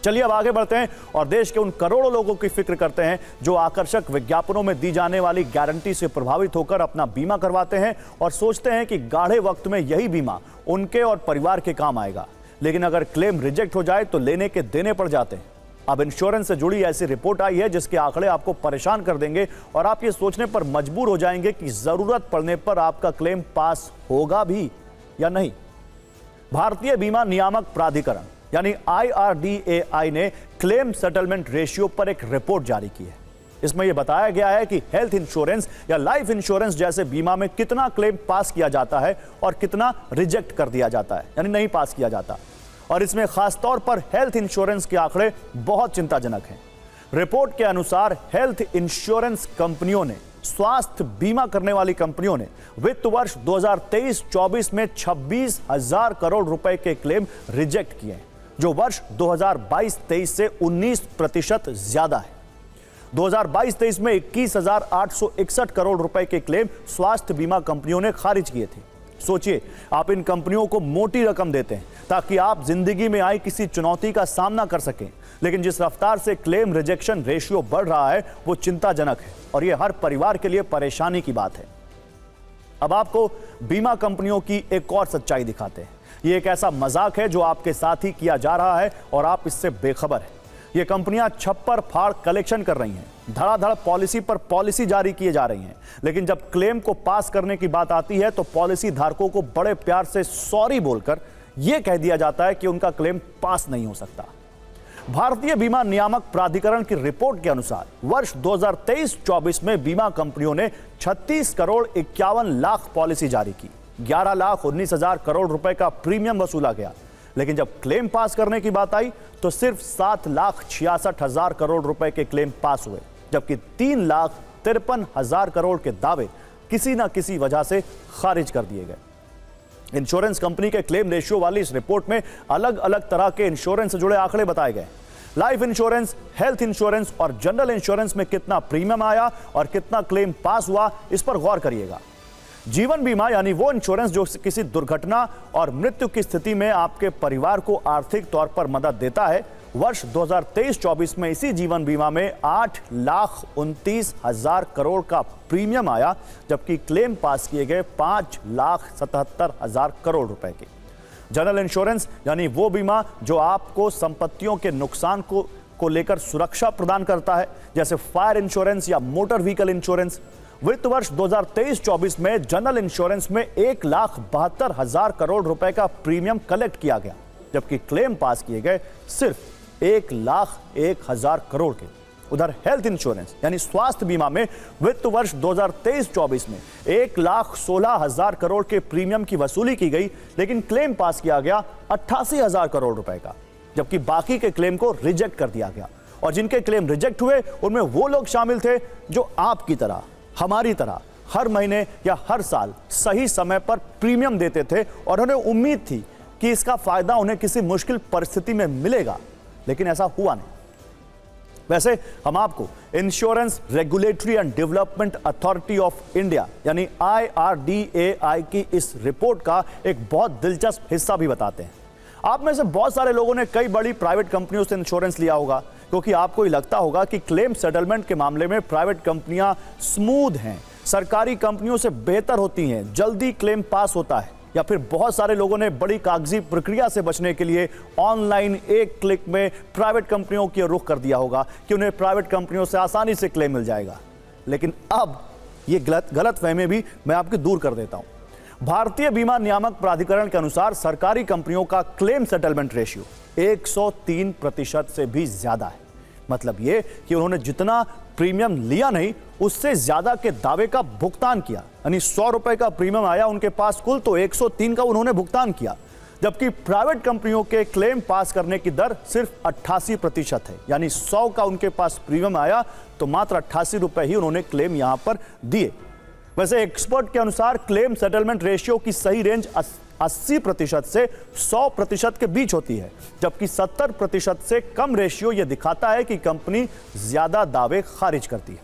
चलिए अब आगे बढ़ते हैं और देश के उन करोड़ों लोगों की फिक्र करते हैं जो आकर्षक विज्ञापनों में दी जाने वाली गारंटी से प्रभावित होकर अपना बीमा करवाते हैं और सोचते हैं कि गाढ़े वक्त में यही बीमा उनके और परिवार के काम आएगा, लेकिन अगर क्लेम रिजेक्ट हो जाए तो लेने के देने पड़ जाते हैं। अब इंश्योरेंस से जुड़ी ऐसी रिपोर्ट आई है जिसके आंकड़े आपको परेशान कर देंगे और आप ये सोचने पर मजबूर हो जाएंगे कि जरूरत पड़ने पर आपका क्लेम पास होगा भी या नहीं। भारतीय बीमा नियामक प्राधिकरण यानी IRDAI ने क्लेम सेटलमेंट रेशियो पर एक रिपोर्ट जारी की है। इसमें यह बताया गया है कि हेल्थ इंश्योरेंस या लाइफ इंश्योरेंस जैसे बीमा में कितना क्लेम पास किया जाता है और कितना रिजेक्ट कर दिया जाता है, यानी नहीं पास किया जाता। और इसमें खासतौर पर हेल्थ इंश्योरेंस के आंकड़े बहुत चिंताजनक हैं। रिपोर्ट के अनुसार हेल्थ इंश्योरेंस कंपनियों ने, स्वास्थ्य बीमा करने वाली कंपनियों ने वित्त वर्ष 2023-24 में 26,000 करोड़ रुपए के क्लेम रिजेक्ट किए, जो वर्ष 2022-23 से 19% ज्यादा है। 2022-23 में 21,861 करोड़ रुपए के क्लेम स्वास्थ्य बीमा कंपनियों ने खारिज किए थे। सोचिए, आप इन कंपनियों को मोटी रकम देते हैं ताकि आप जिंदगी में आई किसी चुनौती का सामना कर सकें, लेकिन जिस रफ्तार से क्लेम रिजेक्शन रेशियो बढ़ रहा है वो चिंताजनक है और ये हर परिवार के लिए परेशानी की बात है। अब आपको बीमा कंपनियों की एक और सच्चाई दिखाते हैं। ये एक ऐसा मजाक है जो आपके साथ ही किया जा रहा है और आप इससे बेखबर हैं। ये कंपनियां छप्पर फाड़ कलेक्शन कर रही हैं, धड़ाधड़ पॉलिसी पर पॉलिसी जारी किए जा रही हैं, लेकिन जब क्लेम को पास करने की बात आती है तो पॉलिसी धारकों को बड़े प्यार से सॉरी बोलकर यह कह दिया जाता है कि उनका क्लेम पास नहीं हो सकता। भारतीय बीमा नियामक प्राधिकरण की रिपोर्ट के अनुसार वर्ष 2023-24 में बीमा कंपनियों ने 36 करोड़ 51 लाख पॉलिसी जारी की, 11,19,000 करोड़ रुपए का प्रीमियम वसूला गया, लेकिन जब क्लेम पास करने की बात आई तो सिर्फ 7,66,000 करोड़ रुपए के क्लेम पास हुए, जबकि 3,53,000 करोड़ के दावे किसी न किसी वजह से खारिज कर दिए गए। इंश्योरेंस कंपनी के क्लेम रेशियो वाली इस रिपोर्ट में अलग अलग तरह के इंश्योरेंस से जुड़े आंकड़े बताए गए। लाइफ इंश्योरेंस, हेल्थ इंश्योरेंस और जनरल इंश्योरेंस में कितना प्रीमियम आया और कितना क्लेम पास हुआ, इस पर गौर करिएगा। जीवन बीमा यानी वो इंश्योरेंस जो किसी दुर्घटना और मृत्यु की स्थिति में आपके परिवार को आर्थिक तौर पर मदद देता है, वर्ष 2023-24 में इसी जीवन बीमा में 8,29,000 करोड़ का प्रीमियम आया, जबकि क्लेम पास किए गए 5,77,000 करोड़ रुपए के। जनरल इंश्योरेंस यानी वो बीमा जो आपको संपत्तियों के नुकसान को लेकर सुरक्षा प्रदान करता है, जैसे फायर इंश्योरेंस या मोटर व्हीकल इंश्योरेंस। वित्त वर्ष 2023-24 में जनरल इंश्योरेंस में 1,72,000 करोड़ रुपए का प्रीमियम कलेक्ट किया गया, जबकि क्लेम पास किए गए सिर्फ 1,01,000 करोड़ के। उधर हेल्थ इंश्योरेंस यानी स्वास्थ्य बीमा में वित्त वर्ष 2023-24 में 1,16,000 करोड़ के प्रीमियम की वसूली की गई, लेकिन क्लेम पास किया गया 88,000 करोड़ रुपए का, जबकि बाकी के क्लेम को रिजेक्ट कर दिया गया। और जिनके क्लेम रिजेक्ट हुए उनमें वो लोग शामिल थे जो आपकी तरह, हमारी तरह हर महीने या हर साल सही समय पर प्रीमियम देते थे और उन्हें उम्मीद थी कि इसका फायदा उन्हें किसी मुश्किल परिस्थिति में मिलेगा, लेकिन ऐसा हुआ नहीं। वैसे हम आपको insurance regulatory and development authority of India यानी IRDAI की इस रिपोर्ट का एक बहुत दिलचस्प हिस्सा भी बताते हैं। आप में से बहुत सारे लोगों ने कई बड़ी प्राइवेट कंपनियों से इंश्योरेंस लिया होगा, क्योंकि आपको ये लगता होगा कि क्लेम सेटलमेंट के मामले में प्राइवेट कंपनियां स्मूथ हैं, सरकारी कंपनियों से बेहतर होती हैं, जल्दी क्लेम पास होता है। या फिर बहुत सारे लोगों ने बड़ी कागजी प्रक्रिया से बचने के लिए ऑनलाइन एक क्लिक में प्राइवेट कंपनियों की रुख कर दिया होगा कि उन्हें प्राइवेट कंपनियों से आसानी से क्लेम मिल जाएगा। लेकिन अब ये गलतफहमी भी मैं आपकी दूर कर देता हूं। भारतीय बीमा नियामक प्राधिकरण के अनुसार सरकारी कंपनियों का क्लेम सेटलमेंट रेशियो 103% से भी ज्यादा है। मतलब ये कि उन्होंने जितना प्रीमियम लिया नहीं, उससे ज्यादा के दावे का भुगतान किया। यानी 100 रुपए का प्रीमियम आया उनके पास कुल, तो 103 का उन्होंने भुगतान किया, जबकि प्राइवेट कंपनियों के क्लेम पास करने की दर सिर्फ 88% है। यानी 100 का उनके पास प्रीमियम आया तो मात्र 88 रुपए ही उन्होंने क्लेम यहां पर दिए। वैसे एक्सपर्ट के अनुसार क्लेम सेटलमेंट रेशियो की सही रेंज 80% से 100% के बीच होती है, जबकि 70% से कम रेशियो यह दिखाता है कि कंपनी ज्यादा दावे खारिज करती है।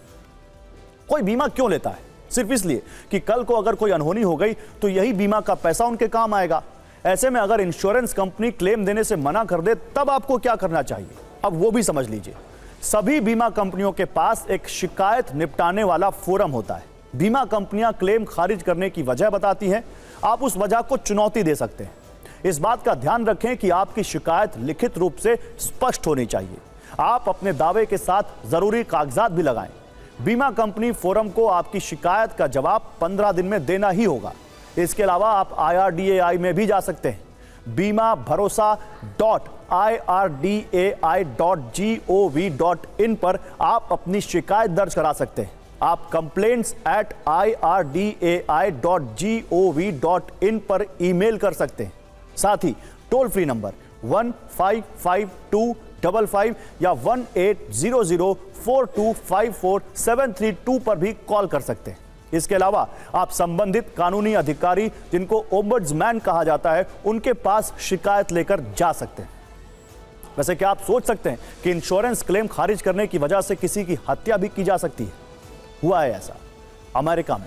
कोई बीमा क्यों लेता है? सिर्फ इसलिए कि कल को अगर कोई अनहोनी हो गई तो यही बीमा का पैसा उनके काम आएगा। ऐसे में अगर इंश्योरेंस कंपनी क्लेम देने से मना कर दे तब आपको क्या करना चाहिए? अब वो भी समझ लीजिए। सभी बीमा कंपनियों के पास एक शिकायत निपटाने वाला फोरम होता है। बीमा कंपनियां क्लेम खारिज करने की वजह बताती हैं, आप उस वजह को चुनौती दे सकते हैं। इस बात का ध्यान रखें कि आपकी शिकायत लिखित रूप से स्पष्ट होनी चाहिए। आप अपने दावे के साथ जरूरी कागजात भी लगाएं। बीमा कंपनी फोरम को आपकी शिकायत का जवाब 15 दिन में देना ही होगा। इसके अलावा आप IRDAI में भी जा सकते हैं। BIMA-Bharosa.IRDAI.gov.in पर आप अपनी शिकायत दर्ज करा सकते हैं। आप complaints@irdai.gov.in पर ईमेल कर सकते हैं। साथ ही टोल फ्री नंबर 155255 या 180042544732 पर भी कॉल कर सकते हैं। इसके अलावा आप संबंधित कानूनी अधिकारी, जिनको ओम्बड्समैन कहा जाता है, उनके पास शिकायत लेकर जा सकते हैं। वैसे क्या आप सोच सकते हैं कि इंश्योरेंस क्लेम खारिज करने की वजह से किसी की हत्या भी की जा सकती है? हुआ है ऐसा अमेरिका में।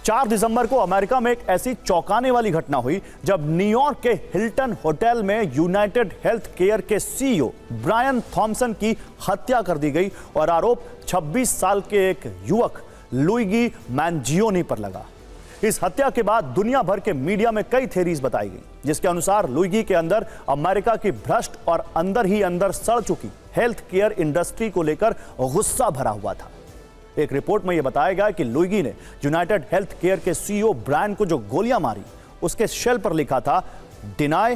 4 दिसंबर को अमेरिका में एक ऐसी चौंकाने वाली घटना हुई जब न्यूयॉर्क के हिल्टन होटल में यूनाइटेड हेल्थ केयर के CEO ब्रायन थॉमसन की हत्या कर दी गई और आरोप 26 साल के एक युवक लुइगी मैंजियोनी पर लगा। इस हत्या के बाद दुनिया भर के मीडिया में कई थ्योरीज बताई गई, जिसके अनुसार लुइगी के अंदर अमेरिका की भ्रष्ट और अंदर ही अंदर सड़ चुकी हेल्थ केयर इंडस्ट्री को लेकर गुस्सा भरा हुआ था। एक रिपोर्ट में यह बताया गया कि लुइगी ने यूनाइटेड हेल्थ केयर के CEO ब्रायन को जो गोलियां मारी, उसके शेल पर लिखा था डिनाई,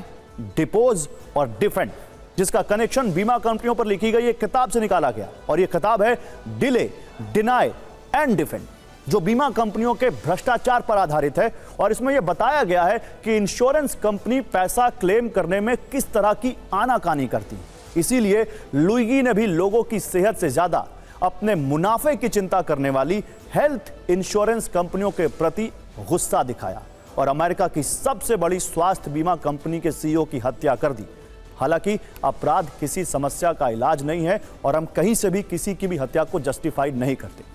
डिपोज और डिफेंड, जिसका कनेक्शन बीमा कंपनियों पर लिखी गई एक किताब से निकाला गया। और यह किताब है डिले, डिनाई एंड डिफेंड, जो बीमा कंपनियों के भ्रष्टाचार पर आधारित है। और इसमें यह बताया गया है कि इंश्योरेंस कंपनी पैसा क्लेम करने में किस तरह की आनाकानी करती। इसीलिए लुइगी ने भी लोगों की सेहत से ज्यादा अपने मुनाफे की चिंता करने वाली हेल्थ इंश्योरेंस कंपनियों के प्रति गुस्सा दिखाया और अमेरिका की सबसे बड़ी स्वास्थ्य बीमा कंपनी के CEO की हत्या कर दी। हालांकि अपराध किसी समस्या का इलाज नहीं है और हम कहीं से भी किसी की भी हत्या को जस्टिफाइड नहीं करते।